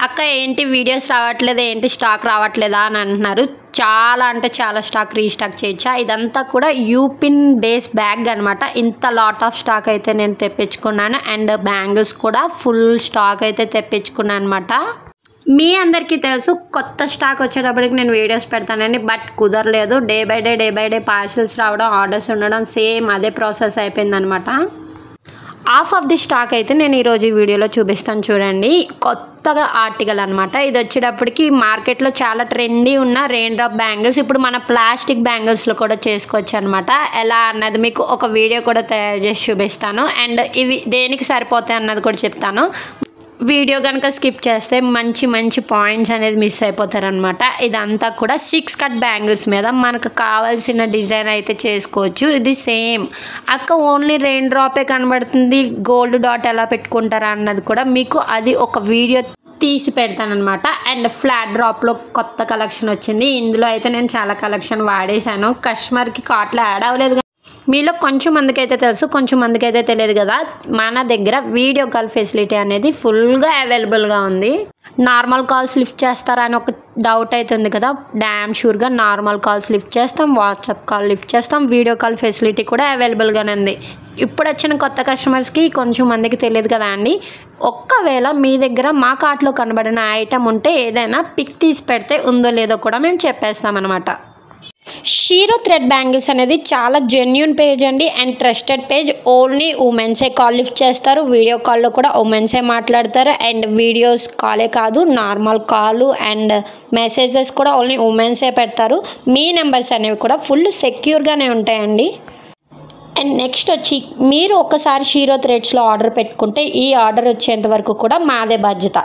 అక్క ఏంటి వీడియోస్ రావట్లేదు, ఏంటి స్టాక్ రావట్లేదా అని అంటున్నారు. చాలా అంటే చాలా స్టాక్ రీస్టాక్ చేయొచ్చా. ఇదంతా కూడా యూపిన్ బేస్ బ్యాగ్ అనమాట. ఇంత లాట్ ఆఫ్ స్టాక్ అయితే నేను తెప్పించుకున్నాను. అండ్ బ్యాంగిల్స్ కూడా ఫుల్ స్టాక్ అయితే తెప్పించుకున్నాను అనమాట. మీ అందరికీ తెలుసు కొత్త స్టాక్ వచ్చేటప్పటికి నేను వీడియోస్ పెడతానండి, బట్ కుదరలేదు. డే బై డే పార్సల్స్ రావడం, ఆర్డర్స్ ఉండడం, సేమ్ అదే ప్రాసెస్ అయిపోయిందనమాట. హాఫ్ ఆఫ్ ది స్టాక్ అయితే నేను ఈరోజు ఈ వీడియోలో చూపిస్తాను చూడండి. కొత్తగా ఆర్టికల్ అనమాట. ఇది వచ్చేటప్పటికి మార్కెట్లో చాలా ట్రెండీ ఉన్న రెయిన్ డ్రాప్ బ్యాంగిల్స్ ఇప్పుడు మన ప్లాస్టిక్ బ్యాంగిల్స్లో కూడా చేసుకోవచ్చు అనమాట. ఎలా అన్నది మీకు ఒక వీడియో కూడా తయారు చేసి చూపిస్తాను. అండ్ ఇవి దేనికి సరిపోతాయి అన్నది కూడా చెప్తాను. వీడియో కనుక స్కిప్ చేస్తే మంచి పాయింట్స్ అనేది మిస్ అయిపోతారనమాట. ఇదంతా కూడా 6 కట్ బ్యాంగిల్స్ మీద మనకు కావాల్సిన డిజైన్ అయితే చేసుకోవచ్చు. ఇది సేమ్ అక్క ఓన్లీ రెయిన్ డ్రాపే కనబడుతుంది, గోల్డ్ డాట్ ఎలా పెట్టుకుంటారా అన్నది కూడా మీకు అది ఒక వీడియో తీసి పెడతానమాట. అండ్ ఫ్లాట్ డ్రాప్లో కొత్త కలెక్షన్ వచ్చింది. ఇందులో అయితే నేను చాలా కలెక్షన్ వాడేశాను. కస్టమర్కి కార్ట్లో యాడ్ అవ్వలేదు. మీలో కొంచెం మందికి అయితే తెలుసు, కొంచెం మందికి అయితే తెలియదు కదా. మన దగ్గర వీడియో కాల్ ఫెసిలిటీ అనేది ఫుల్గా అవైలబుల్గా ఉంది. నార్మల్ కాల్స్ లిఫ్ట్ చేస్తారా అని ఒక డౌట్ అయితే ఉంది కదా. డ్యామ్ షూర్గా నార్మల్ కాల్స్ లిఫ్ట్ చేస్తాం, వాట్సాప్ కాల్ లిఫ్ట్ చేస్తాం, వీడియో కాల్ ఫెసిలిటీ కూడా అవైలబుల్గానే ఉంది. ఇప్పుడు వచ్చిన కొత్త కస్టమర్స్కి కొంచెం మందికి తెలియదు కదా అండి. ఒక్కవేళ మీ దగ్గర మా కార్ట్లో కనబడిన ఐటమ్ ఉంటే ఏదైనా పిక్ తీసి పెడితే ఉందో లేదో కూడా మేము చెప్పేస్తామన్నమాట. షీరో థ్రెడ్ బ్యాంగిల్స్ అనేది చాలా జెన్యూన్ పేజ్ అండి. And trusted page. ఓన్లీ ఉమెన్సే కాల్ లిఫ్ట్ చేస్తారు, వీడియో కాల్లో కూడా ఉమెన్సే మాట్లాడతారు. అండ్ వీడియోస్ కాలే కాదు, నార్మల్ కాల్ అండ్ మెసేజెస్ కూడా ఓన్లీ ఉమెన్సే పెడతారు. మీ నెంబర్స్ అనేవి కూడా ఫుల్ సెక్యూర్గానే ఉంటాయండి. అండ్ నెక్స్ట్ వచ్చి మీరు ఒకసారి షీరో థ్రెడ్స్లో ఆర్డర్ పెట్టుకుంటే ఈ ఆర్డర్ వచ్చేంత వరకు కూడా మాదే బాధ్యత.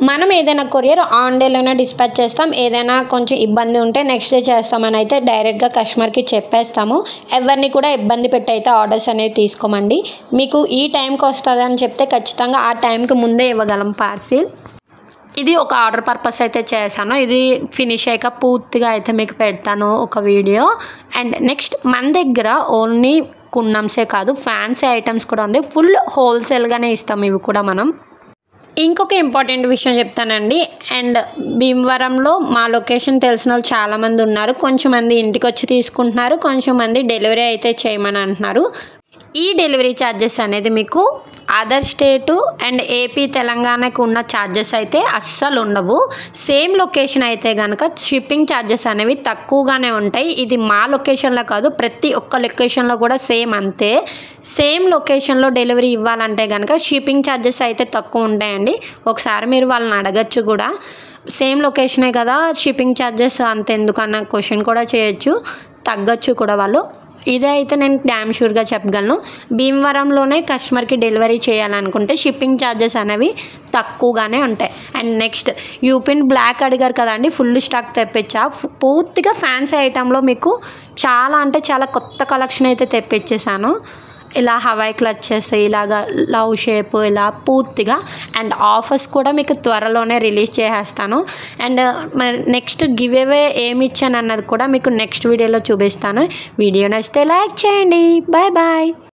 మనం ఏదైనా కొరియర్ ఆన్ డేలోనే డిస్పాచ్ చేస్తాం. ఏదైనా కొంచెం ఇబ్బంది ఉంటే నెక్స్ట్ డే చేస్తామని అయితే డైరెక్ట్గా కస్టమర్కి చెప్పేస్తాము. ఎవరిని కూడా ఇబ్బంది పెట్టి అయితే ఆర్డర్స్ అనేవి తీసుకోమండి. మీకు ఈ టైంకి వస్తుంది అని చెప్తే ఖచ్చితంగా ఆ టైంకి ముందే ఇవ్వగలం పార్సిల్. ఇది ఒక ఆర్డర్ పర్పస్ అయితే చేశాను. ఇది ఫినిష్ అయ్యాక పూర్తిగా అయితే మీకు పెడతాను ఒక వీడియో. అండ్ నెక్స్ట్ మన దగ్గర ఓన్లీ కున్నమ్సే కాదు, ఫ్యాన్సీ ఐటమ్స్ కూడా ఉంది. ఫుల్ హోల్సేల్గానే ఇస్తాం ఇవి కూడా మనం. ఇంకొక ఇంపార్టెంట్ విషయం చెప్తానండి. అండ్ భీమవరంలో మా లొకేషన్ తెలిసిన వాళ్ళు చాలామంది ఉన్నారు. కొంచెం మంది ఇంటికి వచ్చి తీసుకుంటున్నారు, కొంచెం మంది డెలివరీ అయితే చేయమని అంటున్నారు. ఈ డెలివరీ ఛార్జెస్ అనేది మీకు అదర్ స్టేటు అండ్ ఏపీ తెలంగాణకు ఉన్న ఛార్జెస్ అయితే అస్సలు ఉండవు. సేమ్ లొకేషన్ అయితే కనుక షిప్పింగ్ ఛార్జెస్ అనేవి తక్కువగానే ఉంటాయి. ఇది మా లొకేషన్లో కాదు, ప్రతి ఒక్క లొకేషన్లో కూడా సేమ్ అంతే. సేమ్ లొకేషన్లో డెలివరీ ఇవ్వాలంటే కనుక షిప్పింగ్ ఛార్జెస్ అయితే తక్కువ ఉంటాయండి. ఒకసారి మీరు వాళ్ళని అడగచ్చు కూడా. సేమ్ లొకేషనే కదా, షిప్పింగ్ ఛార్జెస్ అంతెందుకు అన్న క్వశ్చన్ కూడా చేయొచ్చు, తగ్గచ్చు కూడా వాళ్ళు. ఇదే అయితే నేను డ్యామ్ షూర్గా చెప్పగలను. భీమవరంలోనే కస్టమర్కి డెలివరీ చేయాలనుకుంటే షిప్పింగ్ ఛార్జెస్ అనేవి తక్కువగానే ఉంటాయి. అండ్ నెక్స్ట్ యూపిన్ బ్లాక్ అడిగారు కదండి, ఫుల్ స్టాక్ తెప్పించా. పూర్తిగా ఫ్యాన్సీ ఐటెంలో మీకు చాలా అంటే చాలా కొత్త కలెక్షన్ అయితే తెప్పించేసాను. ఇలా హవాయి క్లచెస్, ఇలాగా లవ్ షేప్, ఇలా పూర్తిగా. అండ్ ఆఫర్స్ కూడా మీకు త్వరలోనే రిలీజ్ చేసేస్తాను. అండ్ మరి నెక్స్ట్ గివ్ అవే ఏమి ఇచ్చాను అన్నది కూడా మీకు నెక్స్ట్ వీడియోలో చూపిస్తాను. వీడియో నచ్చితే లైక్ చేయండి. Bye bye.